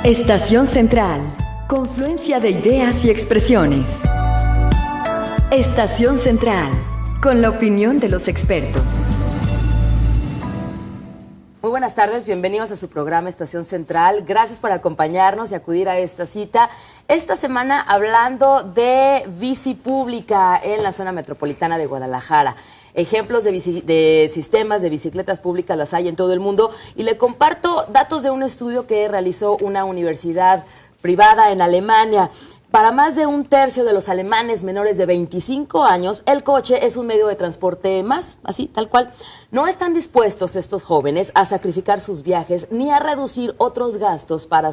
Estación Central, confluencia de ideas y expresiones. Estación Central, con la opinión de los expertos. Muy buenas tardes, bienvenidos a su programa Estación Central. Gracias por acompañarnos y acudir a esta cita. Esta semana hablando de bici pública en la zona metropolitana de Guadalajara. Ejemplos de sistemas de bicicletas públicas las hay en todo el mundo y le comparto datos de un estudio que realizó una universidad privada en Alemania. Para más de un tercio de los alemanes menores de 25 años, el coche es un medio de transporte más, así, tal cual. No están dispuestos estos jóvenes a sacrificar sus viajes ni a reducir otros gastos para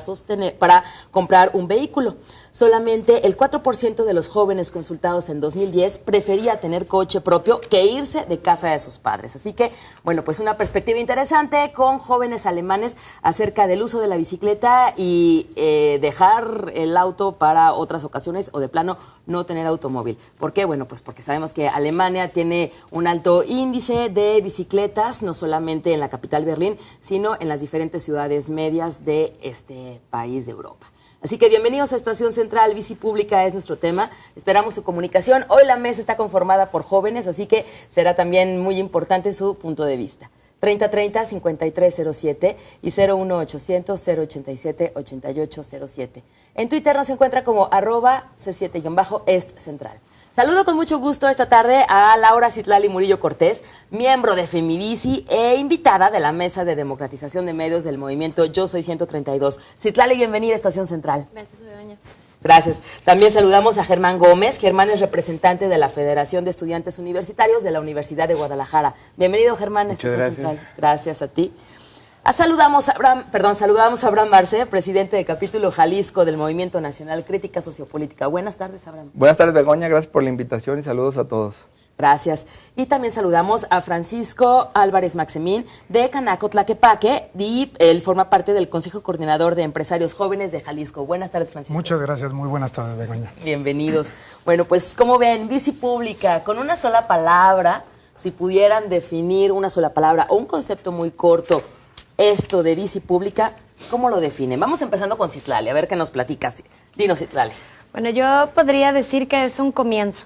comprar un vehículo. Solamente el 4% de los jóvenes consultados en 2010 prefería tener coche propio que irse de casa de sus padres. Así que, bueno, pues una perspectiva interesante con jóvenes alemanes acerca del uso de la bicicleta y dejar el auto para otras ocasiones o de plano no tener automóvil. ¿Por qué? Bueno, pues porque sabemos que Alemania tiene un alto índice de bicicletas, no solamente en la capital Berlín, sino en las diferentes ciudades medias de este país de Europa. Así que bienvenidos a Estación Central, bici pública es nuestro tema, esperamos su comunicación. Hoy la mesa está conformada por jóvenes, así que será también muy importante su punto de vista. 3030-5307 y 01800-087-8807. En Twitter nos encuentra como @C7-Est-Central. Saludo con mucho gusto esta tarde a Laura Citlali Murillo Cortés, miembro de Femibici e invitada de la Mesa de Democratización de Medios del movimiento Yo Soy 132. Citlali, bienvenida a Estación Central. Gracias, Begoña. Gracias. También saludamos a Germán Gómez. Germán es representante de la Federación de Estudiantes Universitarios de la Universidad de Guadalajara. Bienvenido, Germán, a Estación Central. Gracias a ti. Saludamos a Abraham Marce, presidente de capítulo Jalisco del Movimiento Nacional Crítica Sociopolítica. Buenas tardes, Abraham. Buenas tardes, Begoña. Gracias por la invitación y saludos a todos. Gracias. Y también saludamos a Francisco Álvarez Maximín de Canaco Tlaquepaque y él forma parte del Consejo Coordinador de Empresarios Jóvenes de Jalisco. Buenas tardes, Francisco. Muchas gracias, muy buenas tardes, Begoña. Bienvenidos. Bueno, pues como ven, bici pública, con una sola palabra, si pudieran definir una sola palabra o un concepto muy corto, esto de bici pública, ¿cómo lo definen? Vamos empezando con Citlali, a ver qué nos platicas. Dinos, Citlali. Bueno, yo podría decir que es un comienzo.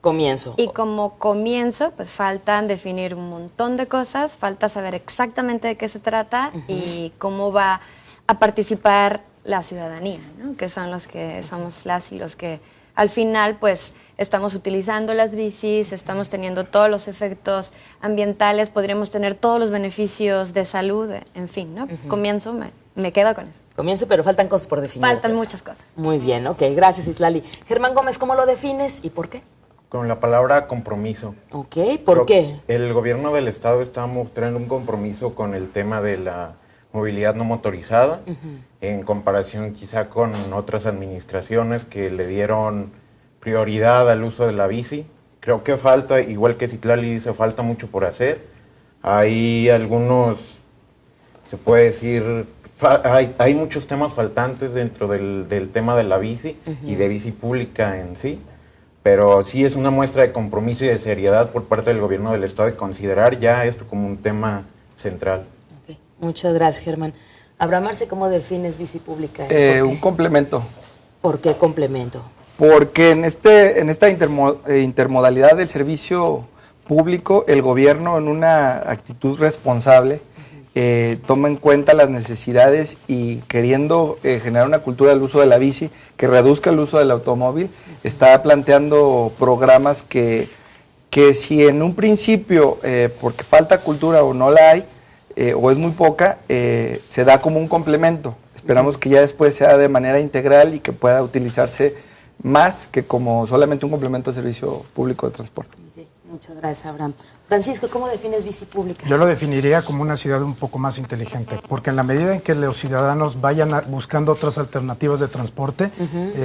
Comienzo. Y como comienzo, pues faltan definir un montón de cosas, falta saber exactamente de qué se trata y cómo va a participar la ciudadanía, ¿no? Que son los que somos las y los que al final, pues, estamos utilizando las bicis, estamos teniendo todos los efectos ambientales, podríamos tener todos los beneficios de salud, en fin, ¿no? Comienzo, me quedo con eso. Comienzo, pero faltan cosas por definir. Faltan muchas cosas. Muy bien, ok, gracias, Citlali. Germán Gómez, ¿cómo lo defines y por qué? Con la palabra compromiso. Ok, ¿por qué? El gobierno del estado está mostrando un compromiso con el tema de la movilidad no motorizada, en comparación quizá con otras administraciones que le dieron prioridad al uso de la bici. Creo que falta, igual que Citlali dice, falta mucho por hacer. Hay algunos, se puede decir, hay muchos temas faltantes dentro del tema de la bici y de bici pública en sí. Pero sí es una muestra de compromiso y de seriedad por parte del gobierno del estado de considerar ya esto como un tema central. Okay. Muchas gracias, Germán. Abraham Marce, ¿cómo defines bici pública? Un complemento. ¿Por qué complemento? Porque en esta intermodalidad del servicio público, el gobierno en una actitud responsable toma en cuenta las necesidades y queriendo generar una cultura del uso de la bici que reduzca el uso del automóvil, está planteando programas que si en un principio, porque falta cultura o no la hay, o es muy poca, se da como un complemento. Esperamos que ya después sea de manera integral y que pueda utilizarse más que como solamente un complemento de servicio público de transporte. Okay. Muchas gracias, Abraham. Francisco, ¿cómo defines bici pública? Yo lo definiría como una ciudad un poco más inteligente, porque en la medida en que los ciudadanos vayan buscando otras alternativas de transporte,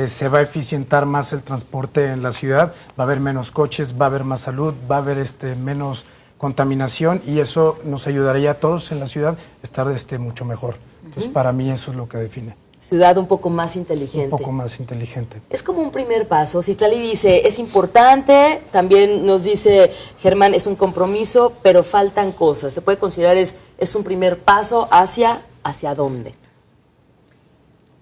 se va a eficientar más el transporte en la ciudad, va a haber menos coches, va a haber más salud, va a haber menos contaminación y eso nos ayudaría a todos en la ciudad a estar mucho mejor. Entonces, para mí eso es lo que define. Ciudad un poco más inteligente. Un poco más inteligente. Es como un primer paso. Citlali dice, es importante, también nos dice Germán, es un compromiso, pero faltan cosas. Se puede considerar es un primer paso ¿hacia dónde?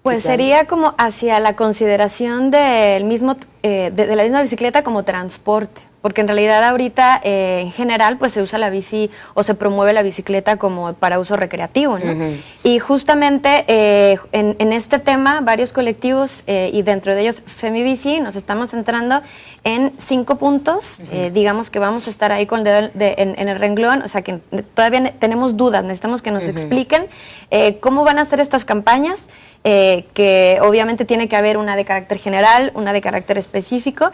Pues sería como hacia la consideración del mismo, de la misma bicicleta como transporte, porque en realidad ahorita en general pues se usa la bici o se promueve la bicicleta como para uso recreativo, ¿no? Y justamente en este tema varios colectivos y dentro de ellos Femibici nos estamos centrando en 5 puntos, digamos que vamos a estar ahí con el dedo en el renglón, o sea que todavía tenemos dudas, necesitamos que nos expliquen cómo van a ser estas campañas. Que obviamente tiene que haber una de carácter general, una de carácter específico.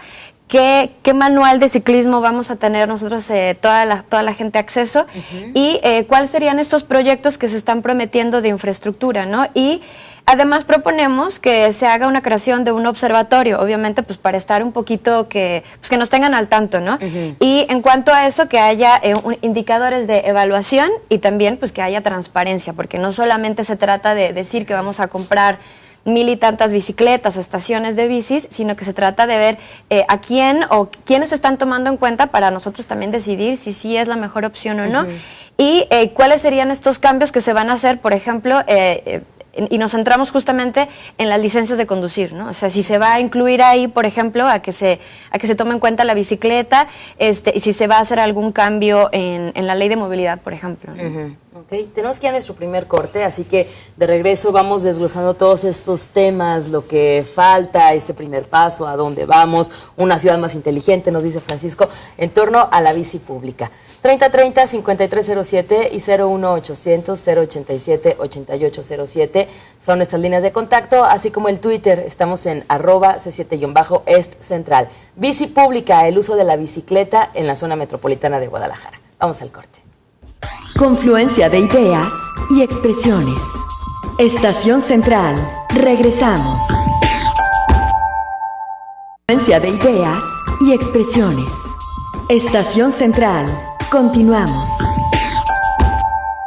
¿Qué manual de ciclismo vamos a tener nosotros, toda la gente acceso? Y cuáles serían estos proyectos que se están prometiendo de infraestructura, ¿no? Y además proponemos que se haga una creación de un observatorio, obviamente pues para estar un poquito que nos tengan al tanto, ¿no? Y en cuanto a eso, que haya indicadores de evaluación y también pues que haya transparencia, porque no solamente se trata de decir que vamos a comprar 1000 y tantas bicicletas o estaciones de bicis, sino que se trata de ver a quién o quiénes están tomando en cuenta para nosotros también decidir si sí es la mejor opción o no. Y cuáles serían estos cambios que se van a hacer, por ejemplo, y nos centramos justamente en las licencias de conducir, ¿no? O sea, si se va a incluir ahí, por ejemplo, a que se tome en cuenta la bicicleta, y si se va a hacer algún cambio en la ley de movilidad, por ejemplo, ¿no? Ok, tenemos que ir a nuestro primer corte, así que de regreso vamos desglosando todos estos temas, lo que falta, este primer paso, a dónde vamos, una ciudad más inteligente, nos dice Francisco, en torno a la bici pública. 3030-5307 y 01800-087-8807 son nuestras líneas de contacto, así como el Twitter, estamos en @C7-Est Central. Bici pública, el uso de la bicicleta en la zona metropolitana de Guadalajara. Vamos al corte. Confluencia de ideas y expresiones. Estación Central. Regresamos. Confluencia de ideas y expresiones. Estación Central. Continuamos.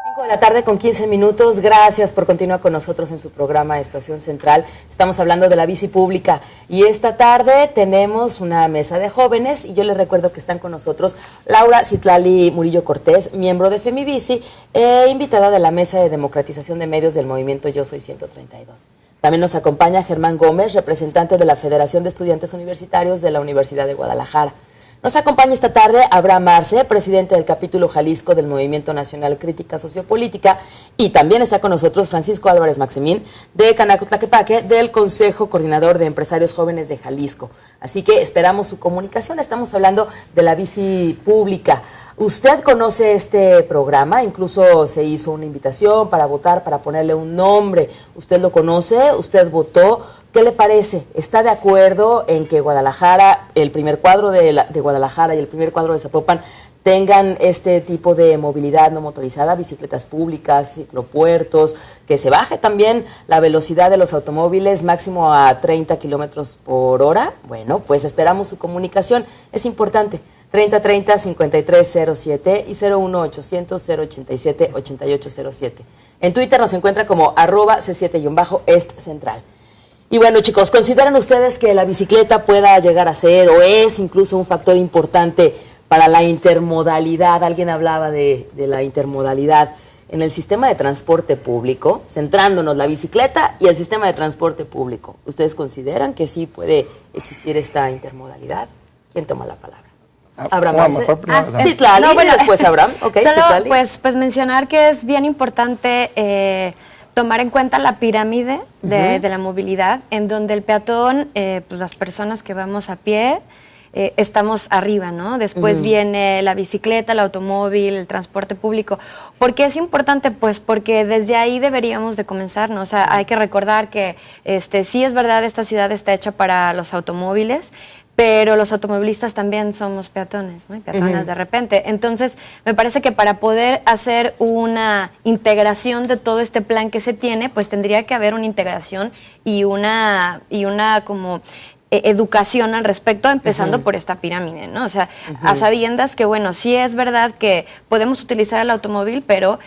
5 de la tarde con 15 minutos. Gracias por continuar con nosotros en su programa Estación Central. Estamos hablando de la bici pública y esta tarde tenemos una mesa de jóvenes y yo les recuerdo que están con nosotros Laura Citlali Murillo Cortés, miembro de Femibici e invitada de la Mesa de Democratización de Medios del Movimiento Yo Soy 132. También nos acompaña Germán Gómez, representante de la Federación de Estudiantes Universitarios de la Universidad de Guadalajara. Nos acompaña esta tarde Abraham Arce, presidente del capítulo Jalisco del Movimiento Nacional Crítica Sociopolítica, y también está con nosotros Francisco Álvarez Maximín, de Canacutlaquepaque, del Consejo Coordinador de Empresarios Jóvenes de Jalisco. Así que esperamos su comunicación. Estamos hablando de la bici pública. ¿Usted conoce este programa? Incluso se hizo una invitación para votar, para ponerle un nombre. ¿Usted lo conoce? ¿Usted votó? ¿Qué le parece? ¿Está de acuerdo en que Guadalajara, el primer cuadro de Guadalajara y el primer cuadro de Zapopan tengan este tipo de movilidad no motorizada, bicicletas públicas, ciclopuertos, que se baje también la velocidad de los automóviles máximo a 30 kilómetros por hora? Bueno, pues esperamos su comunicación, es importante. 3030-5307 y 01800-087-8807. En Twitter nos encuentra como @C7-Est Central. Y bueno, chicos, ¿consideran ustedes que la bicicleta pueda llegar a ser o es incluso un factor importante para la intermodalidad? Alguien hablaba de la intermodalidad en el sistema de transporte público, centrándonos la bicicleta y el sistema de transporte público. ¿Ustedes consideran que sí puede existir esta intermodalidad? ¿Quién toma la palabra? Abraham. Citlali, no, bueno, después Abraham. Okay, solo pues mencionar que es bien importante tomar en cuenta la pirámide de la movilidad, en donde el peatón, pues las personas que vamos a pie, estamos arriba, ¿no? Después viene la bicicleta, el automóvil, el transporte público. ¿Por qué es importante? Pues porque desde ahí deberíamos de comenzar, ¿no? O sea, hay que recordar que sí es verdad, esta ciudad está hecha para los automóviles, pero los automovilistas también somos peatones, ¿no? Y peatonas de repente. Entonces, me parece que para poder hacer una integración de todo este plan que se tiene, pues tendría que haber una integración y una como educación al respecto, empezando por esta pirámide, ¿no? O sea, a sabiendas que, bueno, sí es verdad que podemos utilizar el automóvil, pero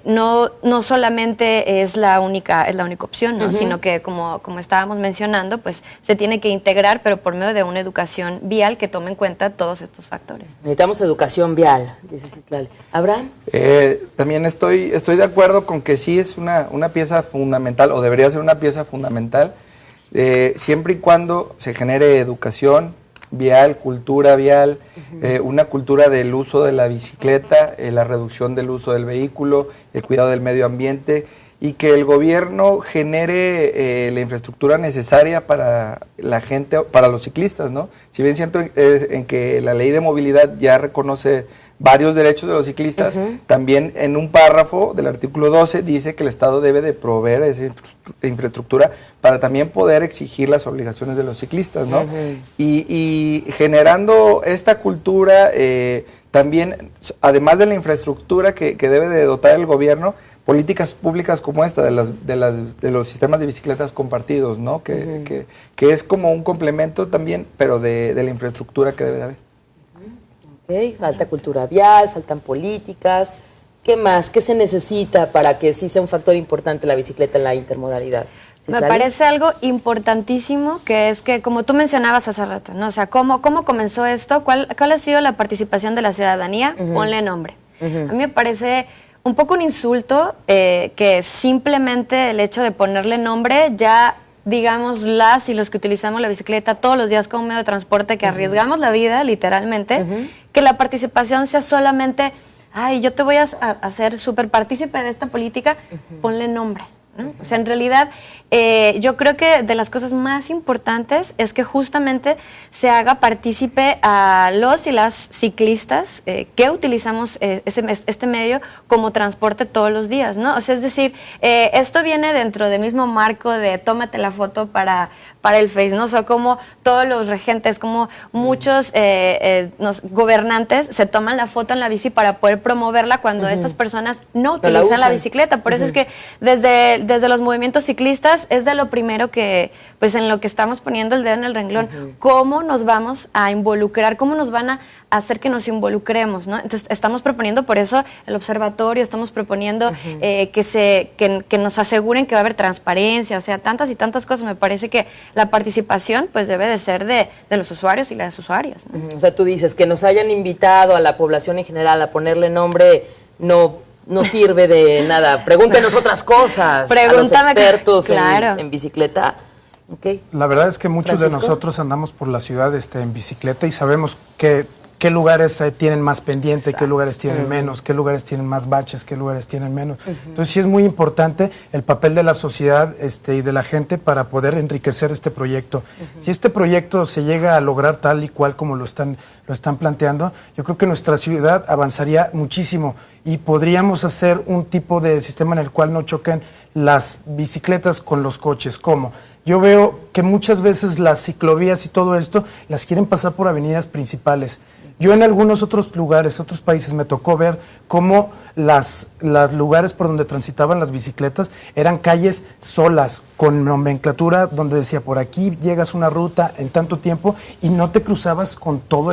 no solamente es la única opción, ¿no? Sino que, como estábamos mencionando, pues se tiene que integrar, pero por medio de una educación vial que tome en cuenta todos estos factores. Necesitamos educación vial, dice Citlali. ¿Abraham? También estoy de acuerdo con que sí es una pieza fundamental, o debería ser una pieza fundamental, siempre y cuando se genere educación vial, cultura vial, una cultura del uso de la bicicleta, la reducción del uso del vehículo, el cuidado del medio ambiente, y que el gobierno genere la infraestructura necesaria para la gente, para los ciclistas, ¿no? Si bien es cierto en que la ley de movilidad ya reconoce varios derechos de los ciclistas, también en un párrafo del artículo 12 dice que el Estado debe de proveer esa infraestructura para también poder exigir las obligaciones de los ciclistas, ¿no? Y generando esta cultura, también, además de la infraestructura que debe de dotar el gobierno, políticas públicas como esta, de los sistemas de bicicletas compartidos, ¿no? Que es como un complemento también, pero de la infraestructura que debe de haber. Okay. Falta cultura vial, faltan políticas. ¿Qué más? ¿Qué se necesita para que sí sea un factor importante la bicicleta en la intermodalidad? Me parece algo importantísimo, que es que, como tú mencionabas hace rato, ¿no? O sea, ¿cómo comenzó esto? ¿Cuál ha sido la participación de la ciudadanía? Ponle nombre. A mí me parece un poco un insulto que simplemente el hecho de ponerle nombre ya, digamos, las y los que utilizamos la bicicleta todos los días como medio de transporte, que arriesgamos la vida, literalmente, que la participación sea solamente, ay, yo te voy a hacer súper partícipe de esta política, ponle nombre, ¿no? O sea, en realidad, yo creo que de las cosas más importantes es que justamente se haga partícipe a los y las ciclistas que utilizamos este medio como transporte todos los días, ¿no? O sea, es decir, esto viene dentro del mismo marco de tómate la foto para el Face, ¿no? O sea, como todos los regentes, como muchos gobernantes se toman la foto en la bici para poder promoverla cuando estas personas no utilizan la bicicleta. Por eso es que desde los movimientos ciclistas es de lo primero que, pues en lo que estamos poniendo el dedo en el renglón, cómo nos vamos a involucrar, cómo nos van a hacer que nos involucremos, ¿no? Entonces estamos proponiendo por eso el observatorio, estamos proponiendo que nos aseguren que va a haber transparencia, o sea, tantas y tantas cosas. Me parece que la participación pues debe de ser de los usuarios y las usuarias, ¿no? O sea, tú dices que nos hayan invitado a la población en general a ponerle nombre, no sirve de nada. Pregúntenos otras cosas a los expertos en bicicleta. Okay. La verdad es que muchos de nosotros andamos por la ciudad en bicicleta y sabemos qué lugares tienen más pendiente, qué lugares tienen menos, qué lugares tienen más baches, qué lugares tienen menos. Entonces sí es muy importante el papel de la sociedad y de la gente para poder enriquecer este proyecto. Si este proyecto se llega a lograr tal y cual como lo están planteando, yo creo que nuestra ciudad avanzaría muchísimo y podríamos hacer un tipo de sistema en el cual no choquen las bicicletas con los coches. ¿Cómo? Yo veo que muchas veces las ciclovías y todo esto las quieren pasar por avenidas principales. Yo en algunos otros lugares, otros países, me tocó ver cómo los lugares por donde transitaban las bicicletas eran calles solas, con nomenclatura donde decía, por aquí llegas una ruta en tanto tiempo y no te cruzabas con todo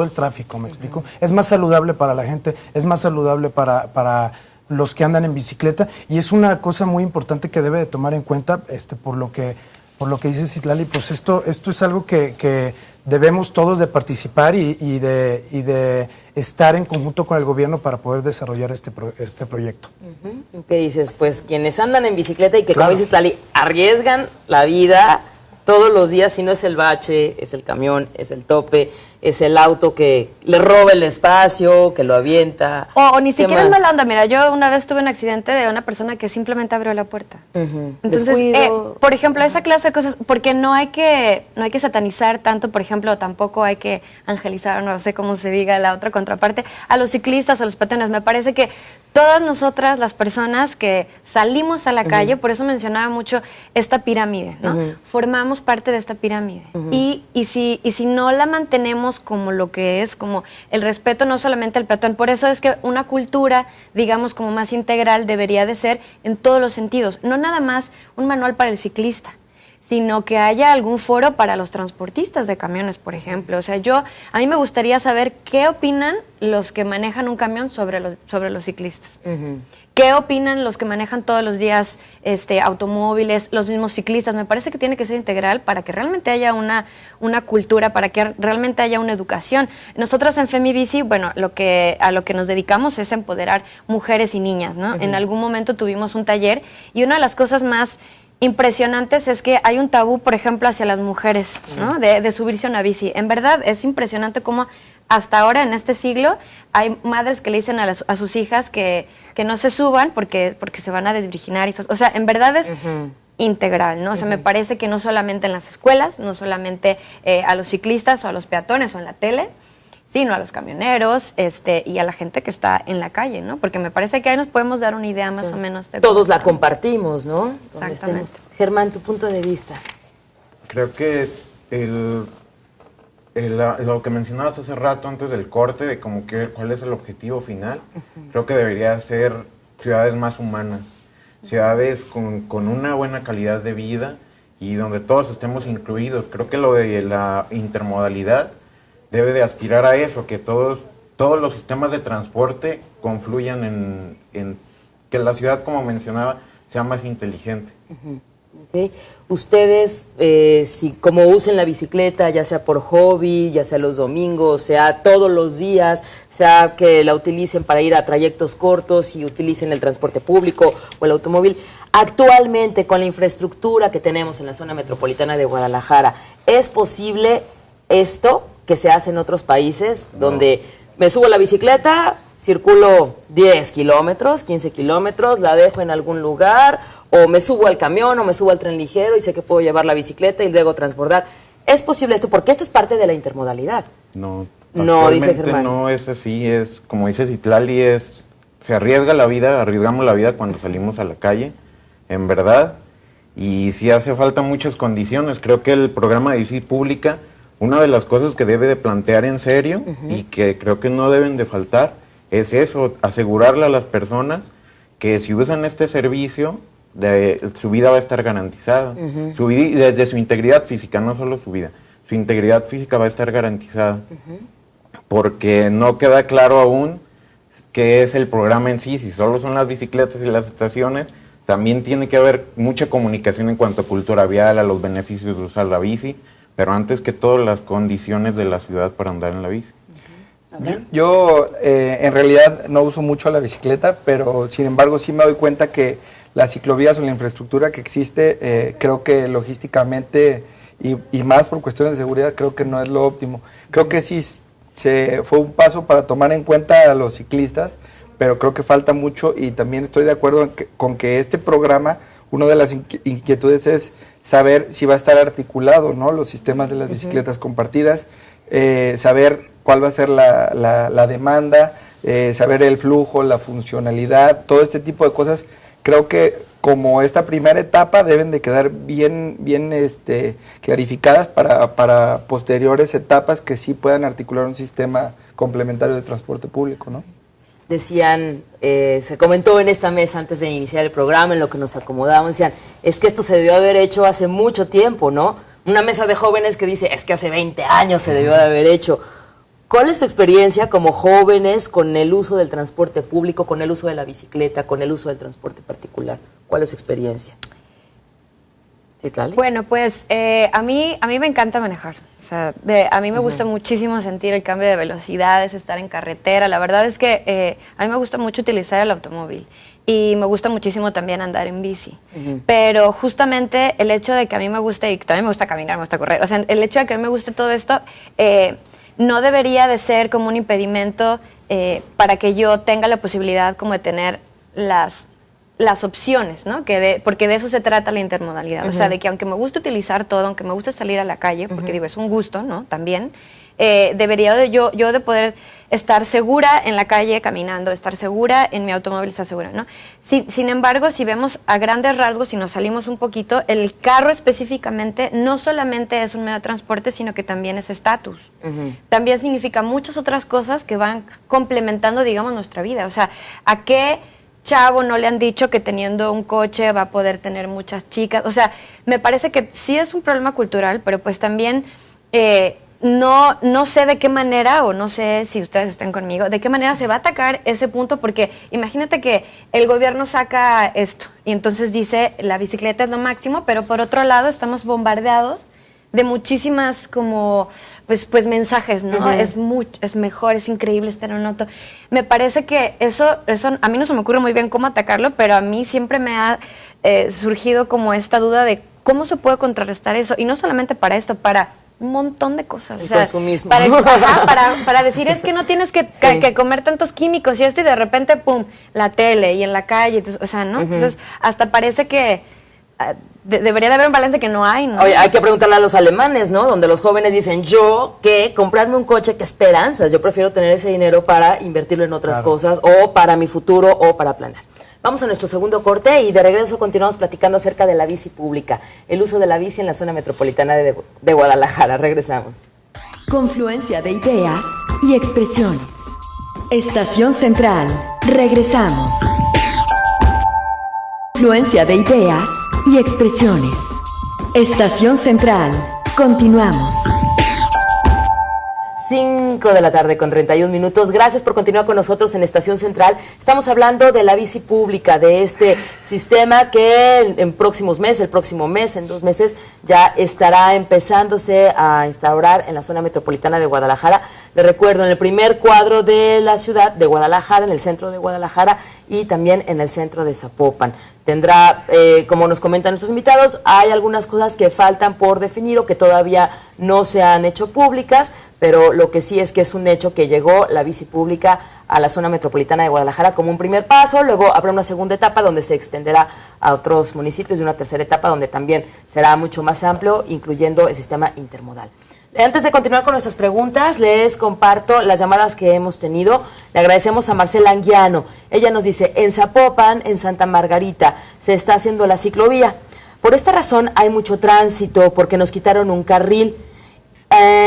el tráfico, ¿me explico? Es más saludable para la gente, es más saludable para los que andan en bicicleta y es una cosa muy importante que debe de tomar en cuenta por lo que dice Citlali, pues esto es algo que debemos todos de participar y de estar en conjunto con el gobierno para poder desarrollar este proyecto. ¿Qué dices? Pues quienes andan en bicicleta y que, como dice Citlali, arriesgan la vida todos los días, si no es el bache, es el camión, es el tope, es el auto que le roba el espacio, que lo avienta. O ni siquiera es mala onda. Mira, yo una vez tuve un accidente de una persona que simplemente abrió la puerta. Entonces, por ejemplo, esa clase de cosas, porque no hay que satanizar tanto, por ejemplo, tampoco hay que angelizar, no sé cómo se diga la otra contraparte, a los ciclistas, a los peatones. Me parece que todas nosotras, las personas que salimos a la calle, por eso mencionaba mucho esta pirámide, ¿no? Formamos parte de esta pirámide. Y si no la mantenemos como lo que es, como el respeto no solamente al peatón, por eso es que una cultura, digamos, como más integral debería de ser en todos los sentidos, no nada más un manual para el ciclista, sino que haya algún foro para los transportistas de camiones, por ejemplo. O sea, a mí me gustaría saber qué opinan los que manejan un camión sobre los ciclistas. ¿Qué opinan los que manejan todos los días automóviles, los mismos ciclistas? Me parece que tiene que ser integral para que realmente haya una cultura, para que realmente haya una educación. Nosotras en FemiBici, bueno, a lo que nos dedicamos es empoderar mujeres y niñas, ¿no? En algún momento tuvimos un taller y una de las cosas más impresionantes es que hay un tabú, por ejemplo, hacia las mujeres, ¿no? De subirse a una bici. En verdad es impresionante cómo hasta ahora, en este siglo, hay madres que le dicen a sus hijas que no se suban porque se van a desvirginar. O sea, en verdad es integral, ¿no? O sea, me parece que no solamente en las escuelas, no solamente a los ciclistas o a los peatones o en la tele, sino a los camioneros y a la gente que está en la calle, ¿no? Porque me parece que ahí nos podemos dar una idea más o menos de todos la compartimos, ¿no? Exactamente. Germán, tu punto de vista. Creo que lo que mencionabas hace rato antes del corte, de como que cuál es el objetivo final, creo que debería ser ciudades más humanas, ciudades con una buena calidad de vida y donde todos estemos incluidos. Creo que lo de la intermodalidad debe de aspirar a eso, que todos los sistemas de transporte confluyan en que la ciudad, como mencionaba, sea más inteligente. Okay. Ustedes, si como usen la bicicleta, ya sea por hobby, ya sea los domingos, sea todos los días, sea que la utilicen para ir a trayectos cortos y utilicen el transporte público o el automóvil, actualmente con la infraestructura que tenemos en la zona metropolitana de Guadalajara, ¿es posible esto que se hace en otros países donde me subo a la bicicleta, circulo 10 kilómetros, 15 kilómetros, la dejo en algún lugar, o me subo al camión o me subo al tren ligero y sé que puedo llevar la bicicleta y luego transbordar? ¿Es posible esto? Porque esto es parte de la intermodalidad. No, dice Germán. No es así, es como dice Citlali, se arriesgamos la vida cuando salimos a la calle, en verdad, y sí hace falta muchas condiciones. Creo que el programa de bici pública, una de las cosas que debe de plantear en serio y que creo que no deben de faltar es eso, asegurarle a las personas que si usan este servicio, su vida va a estar garantizada. Desde su integridad física, no solo su vida, su integridad física va a estar garantizada. Porque no queda claro aún qué es el programa en sí, si solo son las bicicletas y las estaciones. También tiene que haber mucha comunicación en cuanto a cultura vial, a los beneficios de usar la bici, pero antes que todo las condiciones de la ciudad para andar en la bici. Yo en realidad no uso mucho la bicicleta, pero sin embargo sí me doy cuenta que las ciclovías o la infraestructura que existe, creo que logísticamente y más por cuestiones de seguridad, creo que no es lo óptimo. Creo que sí fue un paso para tomar en cuenta a los ciclistas, pero creo que falta mucho y también estoy de acuerdo con que este programa, una de las inquietudes es saber si va a estar articulado, ¿no? Los sistemas de las bicicletas compartidas, saber cuál va a ser la demanda, saber el flujo, la funcionalidad, todo este tipo de cosas. Creo que como esta primera etapa deben de quedar bien clarificadas para posteriores etapas que sí puedan articular un sistema complementario de transporte público, ¿no? Decían, se comentó en esta mesa antes de iniciar el programa, en lo que nos acomodamos, decían, es que esto se debió haber hecho hace mucho tiempo, ¿no? Una mesa de jóvenes que dice, es que hace 20 años se debió de haber hecho. ¿Cuál es su experiencia como jóvenes con el uso del transporte público, con el uso de la bicicleta, con el uso del transporte particular? ¿Cuál es su experiencia? ¿Citlali? Bueno, pues a mí me encanta manejar. O sea, a mí me gusta muchísimo sentir el cambio de velocidades, estar en carretera. La verdad es que a mí me gusta mucho utilizar el automóvil y me gusta muchísimo también andar en bici. Pero justamente el hecho de que a mí me guste, y también me gusta caminar, me gusta correr, o sea, el hecho de que a mí me guste todo esto, no debería de ser como un impedimento para que yo tenga la posibilidad como de tener las opciones, ¿no? Porque de eso se trata la intermodalidad. O sea, de que aunque me guste utilizar todo, aunque me guste salir a la calle, porque digo, es un gusto, ¿no? También, debería de yo de poder estar segura en la calle caminando, estar segura en mi automóvil, estar segura, ¿no? Sin embargo, si vemos a grandes rasgos y nos salimos un poquito, el carro específicamente no solamente es un medio de transporte, sino que también es estatus. También significa muchas otras cosas que van complementando, digamos, nuestra vida. O sea, ¿a qué chavo no le han dicho que teniendo un coche va a poder tener muchas chicas. O sea, me parece que sí es un problema cultural, pero pues también no sé de qué manera, o no sé si ustedes están conmigo, de qué manera se va a atacar ese punto, porque imagínate que el gobierno saca esto y entonces dice la bicicleta es lo máximo, pero por otro lado estamos bombardeados de muchísimas como pues mensajes, ¿no? Es mejor, es increíble estar en un auto. Me parece que eso a mí no se me ocurre muy bien cómo atacarlo, pero a mí siempre me ha surgido como esta duda de cómo se puede contrarrestar eso, y no solamente para esto, para un montón de cosas. El consumismo. Para decir, es que no tienes que comer tantos químicos y esto, y de repente, pum, la tele y en la calle, entonces, o sea, ¿no? Entonces, hasta parece que debería de haber un balance que no hay, ¿no? Oye, hay que preguntarle a los alemanes, ¿no? Donde los jóvenes dicen, yo, ¿qué? Comprarme un coche, ¿qué esperanzas? Yo prefiero tener ese dinero para invertirlo en otras cosas, o para mi futuro, o para planear. Vamos a nuestro segundo corte y de regreso continuamos platicando acerca de la bici pública, el uso de la bici en la zona metropolitana de Guadalajara. Regresamos. Confluencia de ideas y expresiones. Estación Central. Regresamos. Confluencia de ideas y expresiones. Estación Central. Continuamos. 5 de la tarde con 31 minutos. Gracias por continuar con nosotros en Estación Central. Estamos hablando de la bici pública, de este sistema que en próximos meses, el próximo mes, en 2 meses, ya estará empezándose a instaurar en la zona metropolitana de Guadalajara. Le recuerdo, en el primer cuadro de la ciudad de Guadalajara, en el centro de Guadalajara y también en el centro de Zapopan. Tendrá, como nos comentan nuestros invitados, hay algunas cosas que faltan por definir o que todavía no se han hecho públicas, pero lo que sí es que es un hecho que llegó la bici pública a la zona metropolitana de Guadalajara como un primer paso. Luego habrá una segunda etapa donde se extenderá a otros municipios y una tercera etapa donde también será mucho más amplio, incluyendo el sistema intermodal. Antes de continuar con nuestras preguntas, les comparto las llamadas que hemos tenido. Le agradecemos a Marcela Anguiano. Ella nos dice, en Zapopan, en Santa Margarita, se está haciendo la ciclovía. Por esta razón hay mucho tránsito porque nos quitaron un carril.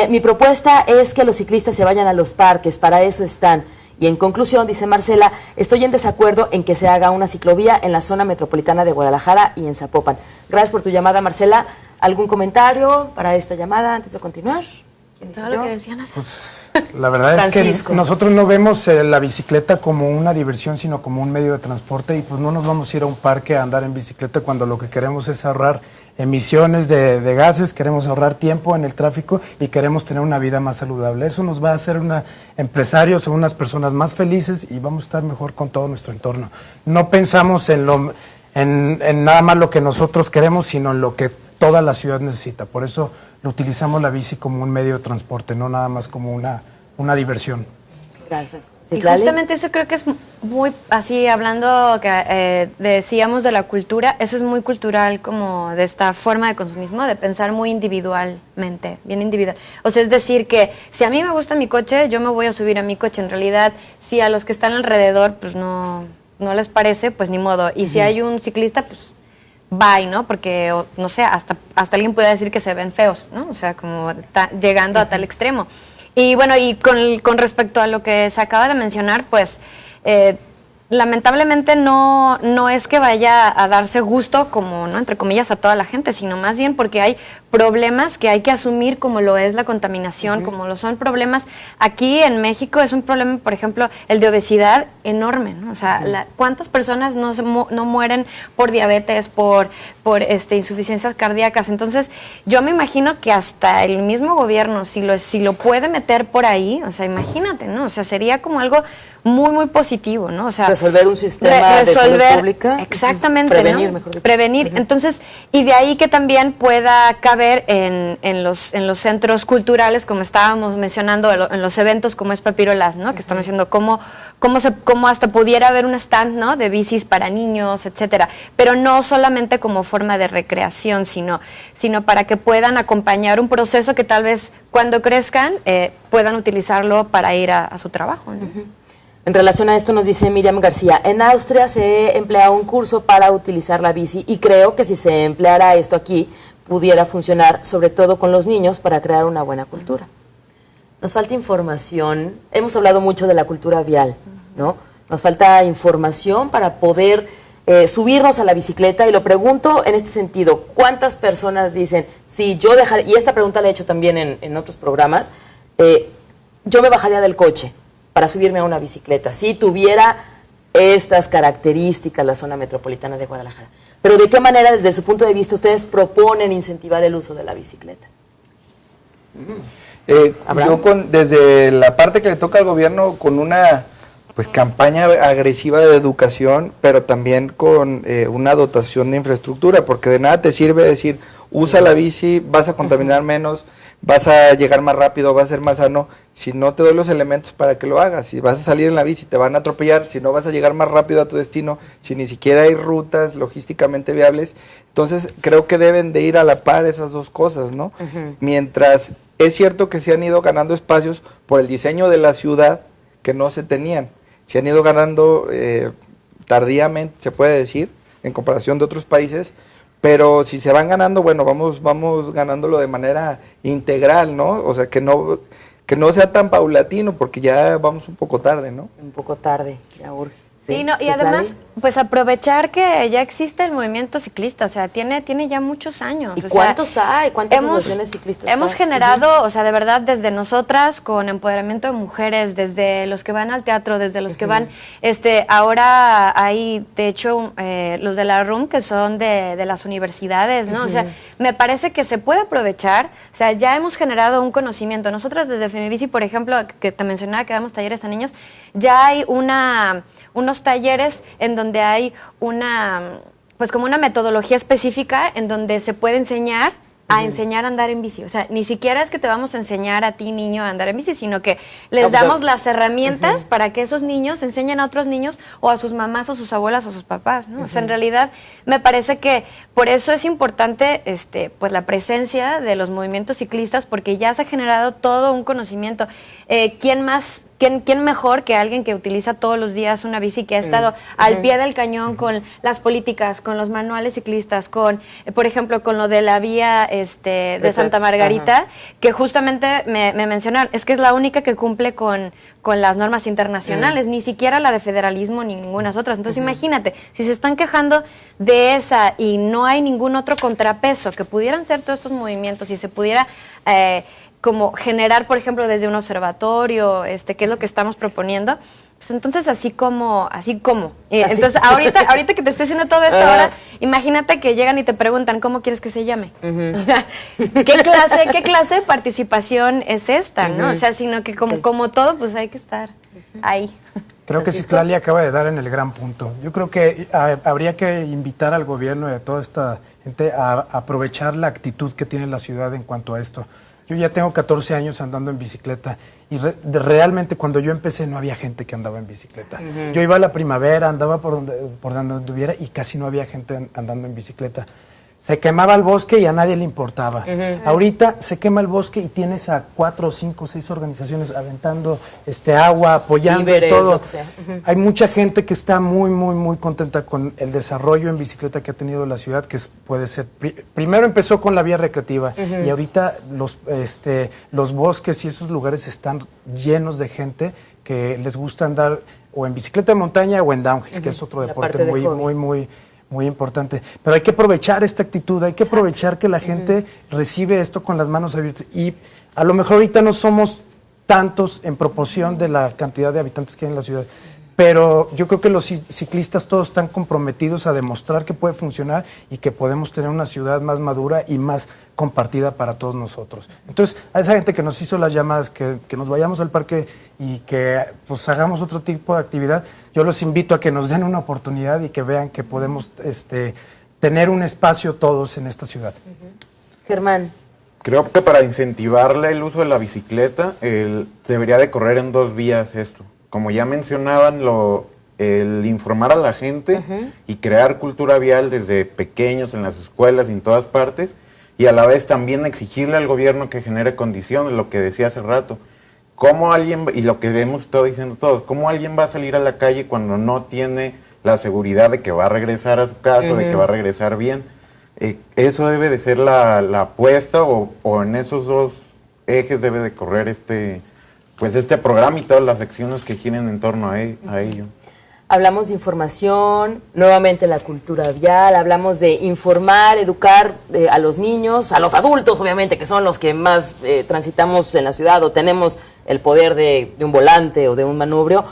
Mi propuesta es que los ciclistas se vayan a los parques, para eso están. Y en conclusión, dice Marcela, estoy en desacuerdo en que se haga una ciclovía en la zona metropolitana de Guadalajara y en Zapopan. Gracias por tu llamada, Marcela. ¿Algún comentario para esta llamada antes de continuar? Todo lo que decían hace... Pues, la verdad Francisco. es que nosotros no vemos la bicicleta como una diversión, sino como un medio de transporte, y pues no nos vamos a ir a un parque a andar en bicicleta cuando lo que queremos es ahorrar emisiones de gases, queremos ahorrar tiempo en el tráfico y queremos tener una vida más saludable. Eso nos va a hacer empresarios o unas personas más felices y vamos a estar mejor con todo nuestro entorno. No pensamos en nada más lo que nosotros queremos, sino en lo que toda la ciudad necesita. Por eso lo utilizamos la bici como un medio de transporte, no nada más como una diversión. Gracias. Y justamente eso creo que es muy, así hablando que decíamos de la cultura, eso es muy cultural, como de esta forma de consumismo, de pensar muy individualmente, bien individual. O sea, es decir que si a mí me gusta mi coche, yo me voy a subir a mi coche. En realidad, si a los que están alrededor pues no les parece, pues ni modo. Y si hay un ciclista, pues bye, ¿no? Porque, no sé, hasta alguien puede decir que se ven feos, ¿no? O sea, como llegando a tal extremo. Y bueno, y con respecto a lo que se acaba de mencionar, pues lamentablemente no es que vaya a darse gusto, como, ¿no?, entre comillas, a toda la gente, sino más bien porque hay problemas que hay que asumir, como lo es la contaminación, como lo son problemas. Aquí en México es un problema, por ejemplo, el de obesidad enorme, ¿no? O sea, ¿cuántas personas no mueren por diabetes, por insuficiencias cardíacas? Entonces, yo me imagino que hasta el mismo gobierno, si lo puede meter por ahí, o sea, imagínate, ¿no? O sea, sería como algo muy, muy positivo, ¿no? O sea, resolver un sistema de salud pública. Exactamente, prevenir, ¿no? mejor dicho. Prevenir. Entonces, y de ahí que también pueda caber en los centros culturales, como estábamos mencionando, en los eventos como es Papirolas, ¿no? Que estamos diciendo cómo hasta pudiera haber un stand, ¿no?, de bicis para niños, etcétera, pero no solamente como forma de recreación, sino para que puedan acompañar un proceso que tal vez cuando crezcan puedan utilizarlo para ir a su trabajo, ¿no? En relación a esto nos dice Miriam García, en Austria se emplea un curso para utilizar la bici y creo que si se empleara esto aquí pudiera funcionar, sobre todo con los niños, para crear una buena cultura. Nos falta información, hemos hablado mucho de la cultura vial, ¿no? nos falta información para poder subirnos a la bicicleta. Y lo pregunto en este sentido, ¿cuántas personas dicen, si yo dejaría, y esta pregunta la he hecho también en otros programas, yo me bajaría del coche para subirme a una bicicleta, si tuviera estas características la zona metropolitana de Guadalajara? Pero ¿de qué manera, desde su punto de vista, ustedes proponen incentivar el uso de la bicicleta? Yo desde la parte que le toca al gobierno, con una campaña agresiva de educación, pero también con una dotación de infraestructura, porque de nada te sirve decir, usa la bici, vas a contaminar menos, vas a llegar más rápido, vas a ser más sano, si no te doy los elementos para que lo hagas. Si vas a salir en la bici, te van a atropellar, si no vas a llegar más rápido a tu destino, si ni siquiera hay rutas logísticamente viables. Entonces, creo que deben de ir a la par esas dos cosas, ¿no? Mientras es cierto que se han ido ganando espacios por el diseño de la ciudad que no se tenían. Se han ido ganando tardíamente, se puede decir, en comparación de otros países, pero si se van ganando, bueno, vamos ganándolo de manera integral, ¿no? O sea, que no sea tan paulatino, porque ya vamos un poco tarde, ¿no? Un poco tarde, ya urge. Sí, no, y además, pues aprovechar que ya existe el movimiento ciclista, o sea, tiene ya muchos años. ¿Y cuántos hay? ¿Cuántas asociaciones ciclistas hay? Hemos generado, o sea, de verdad, desde nosotras, con empoderamiento de mujeres, desde los que van al teatro, desde los que van, ahora hay, de hecho, los de la RUM, que son de las universidades, ¿no? O sea, me parece que se puede aprovechar, o sea, ya hemos generado un conocimiento. Nosotras desde Femibici, por ejemplo, que te mencionaba que damos talleres a niños, ya hay unos talleres en donde hay como una metodología específica en donde se puede enseñar a enseñar a andar en bici. O sea, ni siquiera es que te vamos a enseñar a ti, niño, a andar en bici, sino que les damos las herramientas para que esos niños enseñen a otros niños o a sus mamás, a sus abuelas, o a sus papás, ¿no? O sea, en realidad me parece que por eso es importante pues la presencia de los movimientos ciclistas, porque ya se ha generado todo un conocimiento. ¿Quién mejor que alguien que utiliza todos los días una bici, que ha estado al pie del cañón con las políticas, con los manuales ciclistas, con, por ejemplo, con lo de la vía de Santa Margarita, que justamente me mencionaron, es que es la única que cumple con las normas internacionales, ni siquiera la de federalismo ni ninguna otras. Entonces imagínate, si se están quejando de esa y no hay ningún otro contrapeso que pudieran ser todos estos movimientos y se pudiera como generar, por ejemplo, desde un observatorio, que es lo que estamos proponiendo, pues entonces así como. Entonces, ahorita que te estoy diciendo todo esto, ahora, imagínate que llegan y te preguntan, ¿cómo quieres que se llame? ¿Qué clase de participación es esta, no? O sea, sino que como todo, pues hay que estar ahí. Creo que Citlali acaba de dar en el gran punto. Yo creo que habría que invitar al gobierno y a toda esta gente a aprovechar la actitud que tiene la ciudad en cuanto a esto. Yo ya tengo 14 años andando en bicicleta y realmente cuando yo empecé no había gente que andaba en bicicleta. Yo iba a la primavera, andaba por donde anduviera y casi no había gente andando en bicicleta. Se quemaba el bosque y a nadie le importaba. Ahorita se quema el bosque y tienes a 4, 5, 6 organizaciones aventando agua, apoyando Víveres, y todo. lo que sea. Hay mucha gente que está muy, muy, muy contenta con el desarrollo en bicicleta que ha tenido la ciudad, que puede ser... Primero empezó con la vía recreativa y ahorita los bosques y esos lugares están llenos de gente que les gusta andar o en bicicleta de montaña o en downhill, que es otro deporte muy importante. Pero hay que aprovechar esta actitud, hay que aprovechar que la gente recibe esto con las manos abiertas. Y a lo mejor ahorita no somos tantos en proporción de la cantidad de habitantes que hay en la ciudad, pero yo creo que los ciclistas todos están comprometidos a demostrar que puede funcionar y que podemos tener una ciudad más madura y más compartida para todos nosotros. Entonces, a esa gente que nos hizo las llamadas, que nos vayamos al parque y que pues hagamos otro tipo de actividad, yo los invito a que nos den una oportunidad y que vean que podemos tener un espacio todos en esta ciudad. Germán. Creo que para incentivarle el uso de la bicicleta, debería de correr en 2 vías esto. Como ya mencionaban, el informar a la gente y crear cultura vial desde pequeños en las escuelas y en todas partes, y a la vez también exigirle al gobierno que genere condiciones, lo que decía hace rato. ¿Cómo alguien, y lo que hemos estado diciendo todos, cómo alguien va a salir a la calle cuando no tiene la seguridad de que va a regresar a su casa, de que va a regresar bien? Eso debe de ser la apuesta, o en esos 2 ejes debe de correr este programa y todas las acciones que giren en torno a ello. hablamos de información, nuevamente la cultura vial, hablamos de informar, educar a los niños, a los adultos, obviamente, que son los que más transitamos en la ciudad o tenemos el poder de un volante o de un manubrio.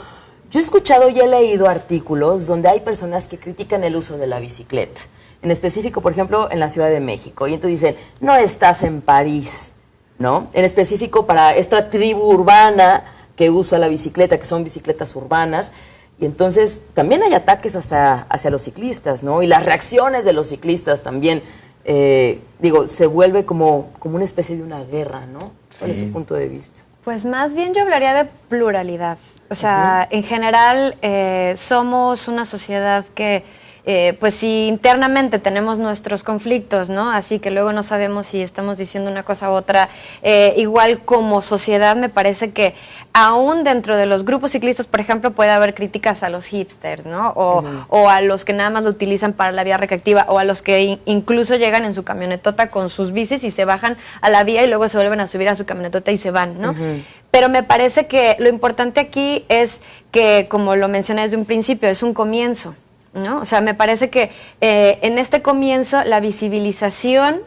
Yo he escuchado y he leído artículos donde hay personas que critican el uso de la bicicleta. En específico, por ejemplo, en la Ciudad de México. Y entonces dicen, no estás en París, ¿no? En específico para esta tribu urbana que usa la bicicleta, que son bicicletas urbanas. Y entonces también hay ataques hacia los ciclistas, ¿no? Y las reacciones de los ciclistas también, se vuelve como una especie de una guerra, ¿no? ¿Cuál es su punto de vista? Pues más bien yo hablaría de pluralidad. O sea, en general somos una sociedad que, pues si internamente tenemos nuestros conflictos, ¿no? Así que luego no sabemos si estamos diciendo una cosa u otra. Igual como sociedad me parece que aún dentro de los grupos ciclistas, por ejemplo, puede haber críticas a los hipsters, ¿no? O a los que nada más lo utilizan para la vía recreativa, o a los que incluso llegan en su camionetota con sus bicis y se bajan a la vía y luego se vuelven a subir a su camionetota y se van, ¿no? Pero me parece que lo importante aquí es que, como lo mencioné desde un principio, es un comienzo, ¿no? O sea, me parece que en este comienzo la visibilización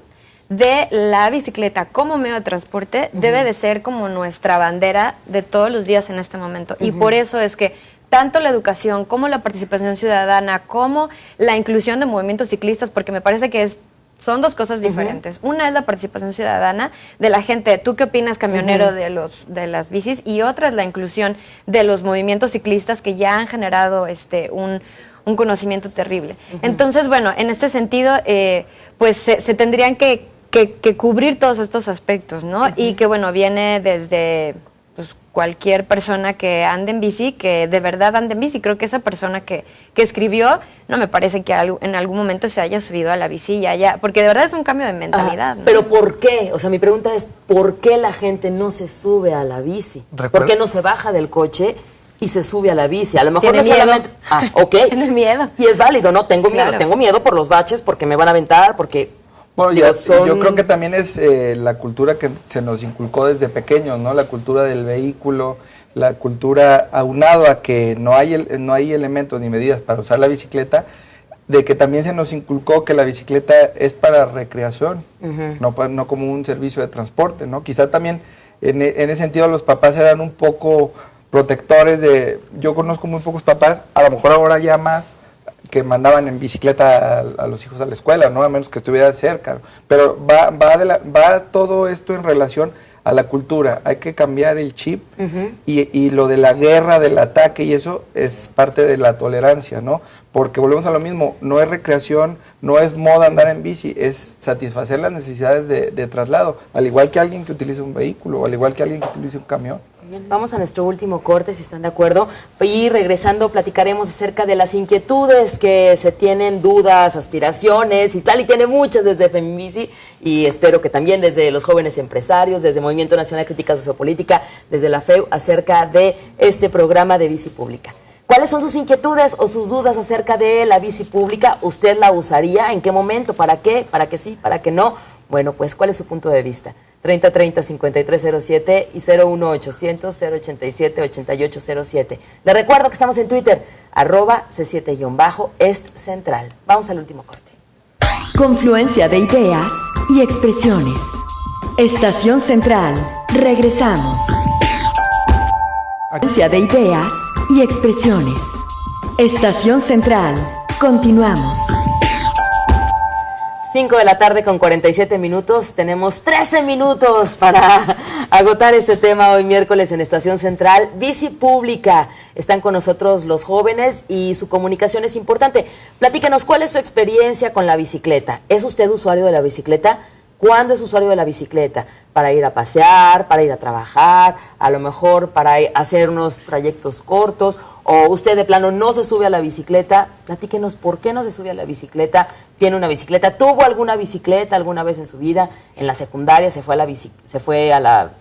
de la bicicleta como medio de transporte debe de ser como nuestra bandera de todos los días en este momento. Y por eso es que tanto la educación como la participación ciudadana, como la inclusión de movimientos ciclistas, porque me parece que son dos cosas diferentes. Una es la participación ciudadana de la gente, ¿tú qué opinas, camionero, de las bicis? Y otra es la inclusión de los movimientos ciclistas que ya han generado un conocimiento terrible. Entonces, bueno, en este sentido, pues se tendrían que cubrir todos estos aspectos, ¿no? Y que, bueno, viene desde pues, cualquier persona que ande en bici, que de verdad ande en bici. Creo que esa persona que escribió, no me parece que en algún momento se haya subido a la bici y haya, porque de verdad es un cambio de mentalidad, ¿no? Pero ¿por qué? O sea, mi pregunta es, ¿por qué la gente no se sube a la bici? ¿Por qué no se baja del coche y se sube a la bici? A lo mejor no solamente... ok. Tiene miedo. Y es válido, ¿no? Tengo miedo por los baches, porque me van a aventar, porque... Bueno, yo creo que también es la cultura que se nos inculcó desde pequeños, ¿no? La cultura del vehículo, la cultura aunado a que no hay elementos ni medidas para usar la bicicleta, de que también se nos inculcó que la bicicleta es para recreación, no como un servicio de transporte, ¿no? Quizá también en ese sentido los papás eran un poco protectores yo conozco muy pocos papás, a lo mejor ahora ya más, que mandaban en bicicleta a los hijos a la escuela, ¿no? A menos que estuviera cerca. Pero va todo esto en relación a la cultura. Hay que cambiar el chip y lo de la guerra, del ataque, y eso es parte de la tolerancia, ¿no? Porque volvemos a lo mismo, no es recreación, no es moda andar en bici, es satisfacer las necesidades de traslado, al igual que alguien que utilice un vehículo, o al igual que alguien que utilice un camión. Bien, vamos a nuestro último corte, si están de acuerdo, y regresando platicaremos acerca de las inquietudes que se tienen, dudas, aspiraciones y tal, y tiene muchas desde Femibici, y espero que también desde los jóvenes empresarios, desde Movimiento Nacional de Crítica Sociopolítica, desde la FEU, acerca de este programa de bici pública. ¿Cuáles son sus inquietudes o sus dudas acerca de la bici pública? ¿Usted la usaría? ¿En qué momento? ¿Para qué? ¿Para qué sí? ¿Para qué no? Bueno, pues, ¿cuál es su punto de vista? 3030-5307 y 01800-087-8807. Le recuerdo que estamos en Twitter, @C7-Est Central. Vamos al último corte. Confluencia de ideas y expresiones. Estación Central. Regresamos. Confluencia de ideas y expresiones. Estación Central. Continuamos. 5 de la tarde con 47 minutos. Tenemos 13 minutos para agotar este tema hoy miércoles en Estación Central. Bici pública. Están con nosotros los jóvenes y su comunicación es importante. Platícanos, ¿cuál es su experiencia con la bicicleta? ¿Es usted usuario de la bicicleta? ¿Cuándo es usuario de la bicicleta? Para ir a pasear, para ir a trabajar, a lo mejor para hacer unos trayectos cortos, o usted de plano no se sube a la bicicleta. Platíquenos por qué no se sube a la bicicleta. ¿Tiene una bicicleta? ¿Tuvo alguna bicicleta alguna vez en su vida? ¿En la secundaria se fue a la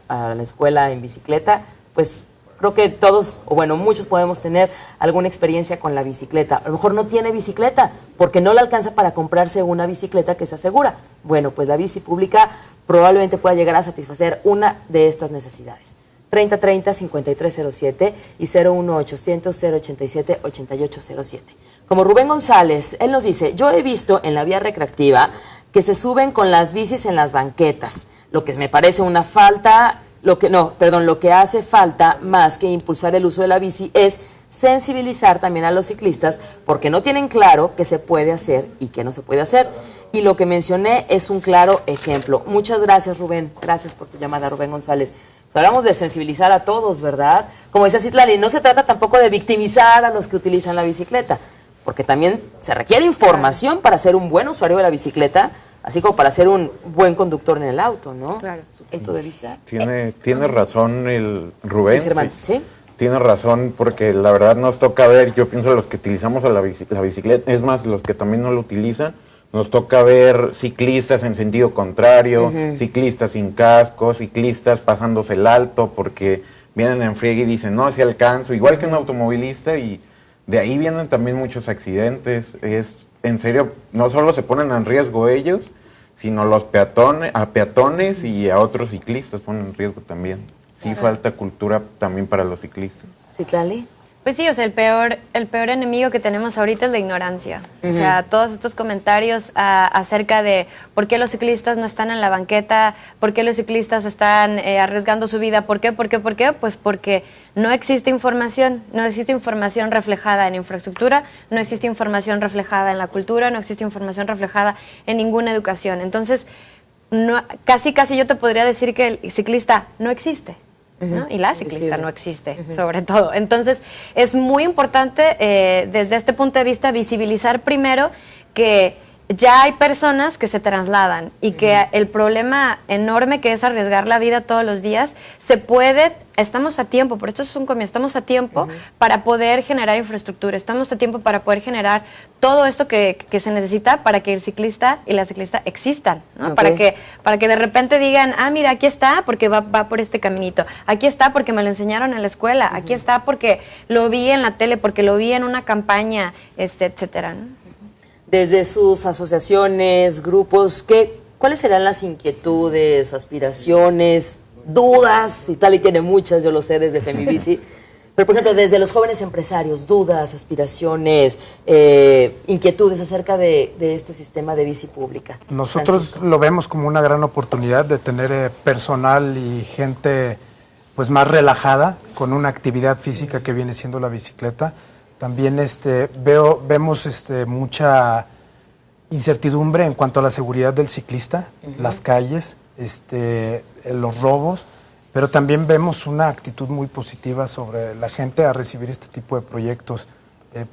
escuela en bicicleta? Pues creo que todos, o bueno, muchos podemos tener alguna experiencia con la bicicleta. A lo mejor no tiene bicicleta porque no le alcanza para comprarse una bicicleta que sea segura. Bueno, pues la bici pública probablemente pueda llegar a satisfacer una de estas necesidades. 3030-5307 y 01800-087-8807. Como Rubén González, él nos dice, yo he visto en la vía recreativa que se suben con las bicis en las banquetas, lo que me parece una falta, lo que hace falta más que impulsar el uso de la bici es sensibilizar también a los ciclistas porque no tienen claro qué se puede hacer y qué no se puede hacer. Y lo que mencioné es un claro ejemplo. Muchas gracias, Rubén. Gracias por tu llamada, Rubén González. Pues hablamos de sensibilizar a todos, ¿verdad? Como decía Citlali, no se trata tampoco de victimizar a los que utilizan la bicicleta, porque también se requiere información para ser un buen usuario de la bicicleta, así como para ser un buen conductor en el auto, ¿no? Claro. Su punto de vista. Tiene razón el Rubén. Sí, Germán, ¿sí? Tiene razón, porque la verdad nos toca ver, yo pienso los que utilizamos la bicicleta, es más, los que también no lo utilizan, nos toca ver ciclistas en sentido contrario, ciclistas sin casco, ciclistas pasándose el alto porque vienen en friega y dicen, no, si alcanzo, igual que un automovilista, y de ahí vienen también muchos accidentes. Es, en serio, no solo se ponen en riesgo ellos, sino los peatones y a otros ciclistas ponen en riesgo también. Sí, falta cultura también para los ciclistas. ¿Citlali? Pues sí, o sea, el peor enemigo que tenemos ahorita es la ignorancia. O sea, todos estos comentarios acerca de por qué los ciclistas no están en la banqueta, por qué los ciclistas están arriesgando su vida, ¿por qué? Pues porque no existe información reflejada en infraestructura, no existe información reflejada en la cultura, no existe información reflejada en ninguna educación. Entonces, casi yo te podría decir que el ciclista no existe. ¿no? Y la ciclista no existe, sobre todo. Entonces, es muy importante desde este punto de vista visibilizar primero que ya hay personas que se trasladan y que el problema enorme que es arriesgar la vida todos los días, estamos a tiempo, por esto es un comienzo, estamos a tiempo para poder generar infraestructura, estamos a tiempo para poder generar todo esto que se necesita para que el ciclista y la ciclista existan, ¿no? Para que de repente digan, mira, aquí está porque va por este caminito, aquí está porque me lo enseñaron en la escuela, aquí está porque lo vi en la tele, porque lo vi en una campaña, etcétera, ¿no? Desde sus asociaciones, grupos, ¿cuáles serán las inquietudes, aspiraciones, dudas? Citlali tiene muchas, yo lo sé desde Femibici. Pero, por ejemplo, desde los jóvenes empresarios, dudas, aspiraciones, inquietudes acerca de este sistema de bici pública. Nosotros Francisco. lo vemos como una gran oportunidad de tener personal y gente pues más relajada con una actividad física que viene siendo la bicicleta. También vemos mucha incertidumbre en cuanto a la seguridad del ciclista, las calles, los robos, pero también vemos una actitud muy positiva sobre la gente a recibir este tipo de proyectos.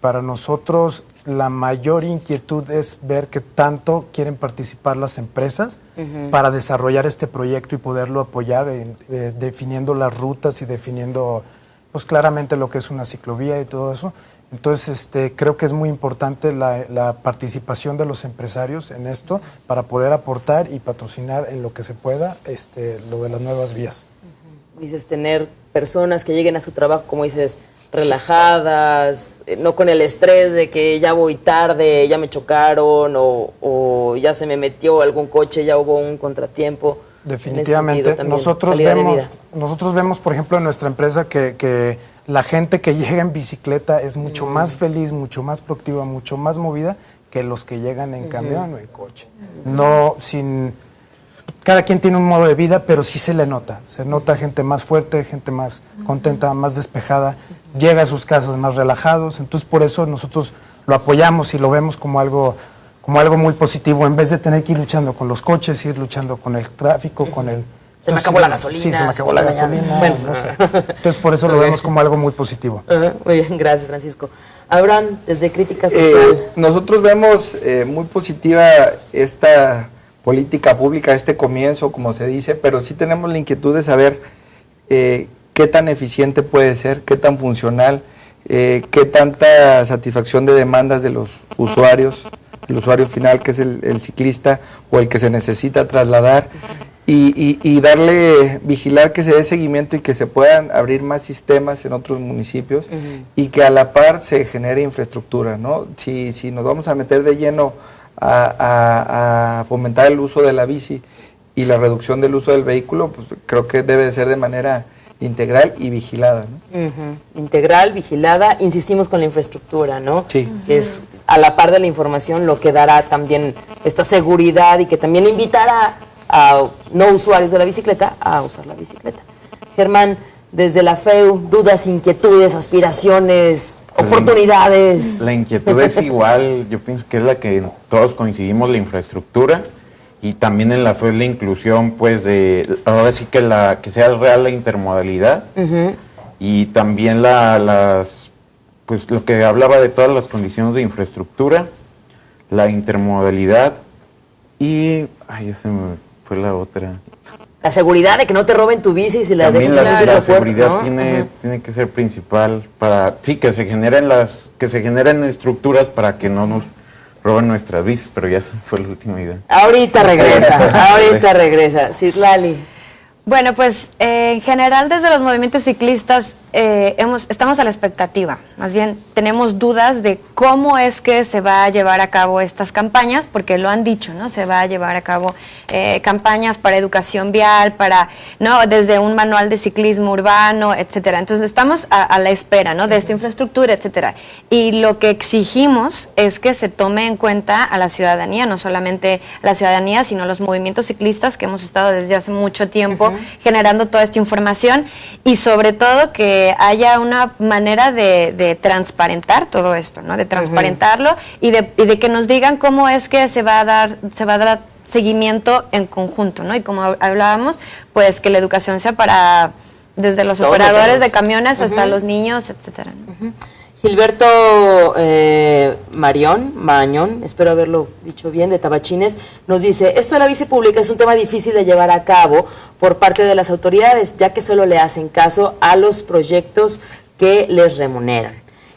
Para nosotros la mayor inquietud es ver qué tanto quieren participar las empresas para desarrollar este proyecto y poderlo apoyar definiendo las rutas y definiendo pues claramente lo que es una ciclovía y todo eso. Entonces, creo que es muy importante la participación de los empresarios en esto para poder aportar y patrocinar en lo que se pueda lo de las nuevas vías. Dices, tener personas que lleguen a su trabajo, como dices, relajadas, no con el estrés de que ya voy tarde, ya me chocaron o ya se me metió algún coche, ya hubo un contratiempo. Definitivamente. Nosotros vemos, por ejemplo, en nuestra empresa que la gente que llega en bicicleta es mucho más feliz, mucho más proactiva, mucho más movida que los que llegan en camión o en coche. Cada quien tiene un modo de vida, pero sí se nota gente más fuerte, gente más contenta, más despejada, llega a sus casas más relajados, entonces por eso nosotros lo apoyamos y lo vemos como algo muy positivo, en vez de tener que ir luchando con los coches, ir luchando con el tráfico, con el... Se me acabó la gasolina. Sí, se me acabó la gasolina. Bueno, no sé. Entonces, por eso lo vemos como algo muy positivo. Muy bien, gracias, Francisco. Abraham, desde Crítica Social. Nosotros vemos muy positiva esta política pública, este comienzo, como se dice, pero sí tenemos la inquietud de saber qué tan eficiente puede ser, qué tan funcional, qué tanta satisfacción de demandas de los usuarios, el usuario final, que es el ciclista o el que se necesita trasladar. Y vigilar que se dé seguimiento y que se puedan abrir más sistemas en otros municipios y que a la par se genere infraestructura, ¿no? Si nos vamos a meter de lleno a fomentar el uso de la bici y la reducción del uso del vehículo, pues creo que debe de ser de manera integral y vigilada, ¿no? Integral, vigilada, insistimos con la infraestructura, ¿no? Sí. Que es a la par de la información lo que dará también esta seguridad y que también invitará a no usuarios de la bicicleta a usar la bicicleta. Germán, desde la FEU, dudas, inquietudes, aspiraciones, oportunidades. La inquietud es igual, yo pienso que es la que todos coincidimos, la infraestructura, y también en la FEU la inclusión, pues, ahora sí que sea real la intermodalidad, y también pues lo que hablaba de todas las condiciones de infraestructura, la intermodalidad, y, esa me fue la otra. La seguridad de que no te roben tu bici si la dejas en el aeropuerto. La seguridad, ¿no? tiene que ser principal para que se generen estructuras para que no nos roben nuestras bicis, pero ya esa fue la última idea. Ahorita regresa. Citlali. Bueno, pues en general desde los movimientos ciclistas estamos a la expectativa. Más bien tenemos dudas de cómo es que se va a llevar a cabo estas campañas, porque lo han dicho, ¿no? Se va a llevar a cabo campañas para educación vial, desde un manual de ciclismo urbano, etcétera. Entonces estamos a la espera, ¿no? De esta infraestructura, etcétera. Y lo que exigimos es que se tome en cuenta a la ciudadanía, no solamente la ciudadanía, sino los movimientos ciclistas que hemos estado desde hace mucho tiempo generando toda esta información, y sobre todo que haya una manera de transparentar todo esto, ¿no? De transparentarlo y de que nos digan cómo es que se va a dar seguimiento en conjunto, ¿no? Y como hablábamos, pues que la educación sea para desde los operadores de camiones hasta los niños, etcétera, ¿no? Gilberto Mañón, espero haberlo dicho bien, de Tabachines, nos dice: esto de la bici pública es un tema difícil de llevar a cabo por parte de las autoridades, ya que solo le hacen caso a los proyectos que les remuneran.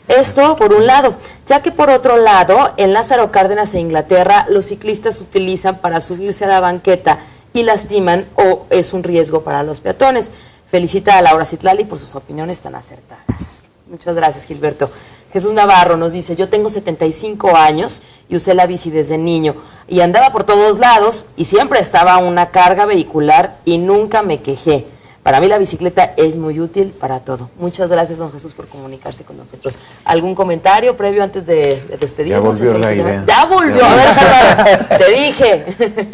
Esto por un lado, ya que por otro lado, en Lázaro Cárdenas e Inglaterra, los ciclistas utilizan para subirse a la banqueta y lastiman o es un riesgo para los peatones. Felicita a Laura Citlali por sus opiniones tan acertadas. Muchas gracias, Gilberto. Jesús Navarro nos dice: yo tengo 75 años y usé la bici desde niño y andaba por todos lados y siempre estaba una carga vehicular y nunca me quejé. Para mí la bicicleta es muy útil para todo. Muchas gracias, don Jesús, por comunicarse con nosotros. ¿Algún comentario previo antes de despedirnos? Ya volvió la idea. Ya volvió, a ver, te dije.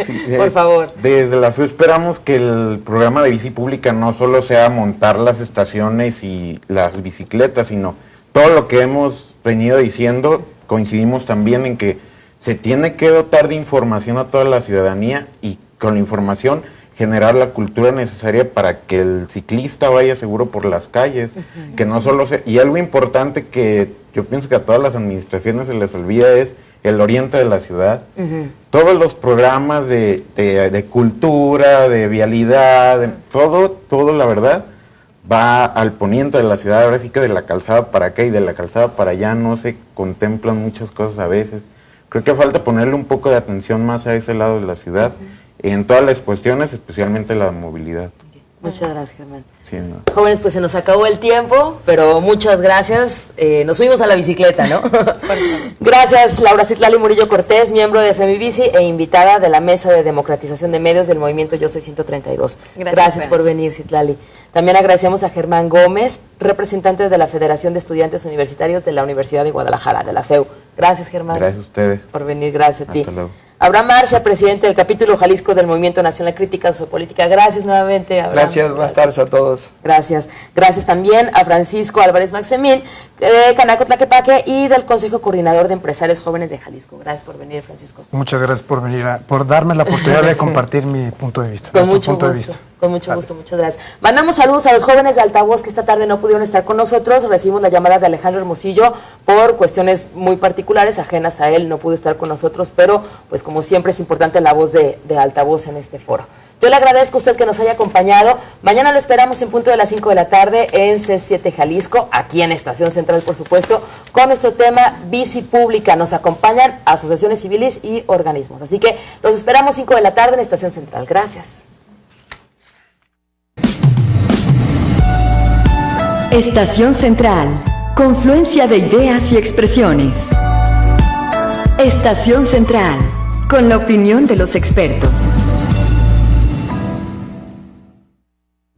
Sí, por favor. Desde la FEU esperamos que el programa de bici pública no solo sea montar las estaciones y las bicicletas, sino todo lo que hemos venido diciendo. Coincidimos también en que se tiene que dotar de información a toda la ciudadanía y con la información generar la cultura necesaria para que el ciclista vaya seguro por las calles, que no solo y algo importante que yo pienso que a todas las administraciones se les olvida es el oriente de la ciudad. Todos los programas de cultura, de vialidad, todo la verdad va al poniente de la ciudad. Ahora sí que de la calzada para acá y de la calzada para allá no se contemplan muchas cosas a veces. Creo que falta ponerle un poco de atención más a ese lado de la ciudad, en todas las cuestiones, especialmente la movilidad. Muchas gracias, Germán. Sí, no. Jóvenes, pues se nos acabó el tiempo, pero muchas gracias. Nos subimos a la bicicleta, ¿no? Gracias, Laura Citlali Murillo Cortés, miembro de Femibici e invitada de la Mesa de Democratización de Medios del Movimiento Yo Soy 132. Gracias por venir, Citlali. También agradecemos a Germán Gómez, representante de la Federación de Estudiantes Universitarios de la Universidad de Guadalajara, de la FEU. Gracias, Germán. Gracias a ustedes. Por venir, gracias a ti. Hasta luego. Abraham Arce, presidente del capítulo Jalisco del Movimiento Nacional Crítica Sociopolítica. Gracias nuevamente, Abraham. Gracias, buenas tardes a todos. Gracias. Gracias también a Francisco Álvarez Maxemín, de Canaco Tlaquepaque y del Consejo Coordinador de Empresarios Jóvenes de Jalisco. Gracias por venir, Francisco. Muchas gracias por venir, por darme la oportunidad de compartir mi punto de vista. Con mucho gusto. Con mucho gusto, muchas gracias. Mandamos saludos a los jóvenes de Altavoz que esta tarde no pudieron estar con nosotros. Recibimos la llamada de Alejandro Hermosillo por cuestiones muy particulares, ajenas a él, no pudo estar con nosotros, pero pues como siempre es importante la voz de Altavoz en este foro. Yo le agradezco a usted que nos haya acompañado. Mañana lo esperamos en punto de las 5 de la tarde en C7 Jalisco, aquí en Estación Central, por supuesto, con nuestro tema Bici Pública. Nos acompañan asociaciones civiles y organismos. Así que los esperamos 5 de la tarde en Estación Central. Gracias. Estación Central, confluencia de ideas y expresiones. Estación Central, con la opinión de los expertos.